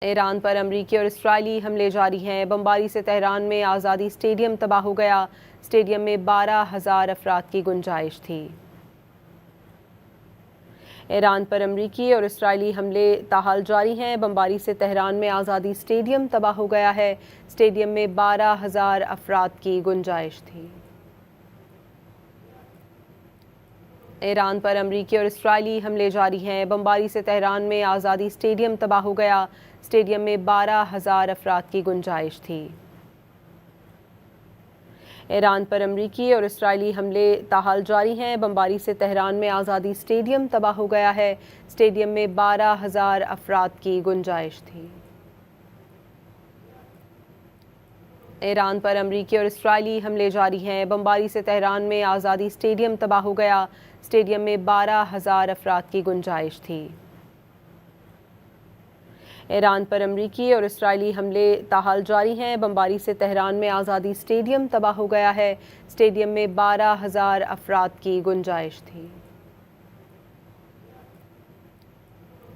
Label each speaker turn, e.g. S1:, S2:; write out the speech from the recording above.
S1: ایران پر امریکی اور اسرائیلی حملے جاری ہیں۔ بمباری سے تہران میں آزادی اسٹیڈیم تباہ ہو گیا۔ اسٹیڈیم میں 12,000 افراد کی گنجائش تھی۔ ایران پر امریکی اور اسرائیلی حملے تاحال جاری ہیں۔ بمباری سے تہران میں آزادی اسٹیڈیم تباہ ہو گیا ہے۔ اسٹیڈیم میں 12,000 افراد کی گنجائش تھی۔ ایران پر امریکی اور اسرائیلی حملے جاری ہیں۔ بمباری سے تہران میں آزادی اسٹیڈیم تباہ ہو گیا۔ اسٹیڈیم میں 12,000 افراد کی گنجائش تھی۔ ایران پر امریکی اور اسرائیلی حملے تاحال جاری ہیں۔ بمباری سے تہران میں آزادی اسٹیڈیم تباہ ہو گیا ہے۔ اسٹیڈیم میں 12,000 افراد کی گنجائش تھی۔ ایران پر امریکی اور اسرائیلی حملے جاری ہیں۔ بمباری سے تہران میں آزادی اسٹیڈیم تباہ ہو گیا۔ اسٹیڈیم میں 12,000 افراد کی گنجائش تھی۔ ایران پر امریکی اور اسرائیلی حملے تاحال جاری ہیں۔ بمباری سے تہران میں آزادی اسٹیڈیم تباہ ہو گیا ہے۔ اسٹیڈیم میں 12,000 افراد کی گنجائش تھی۔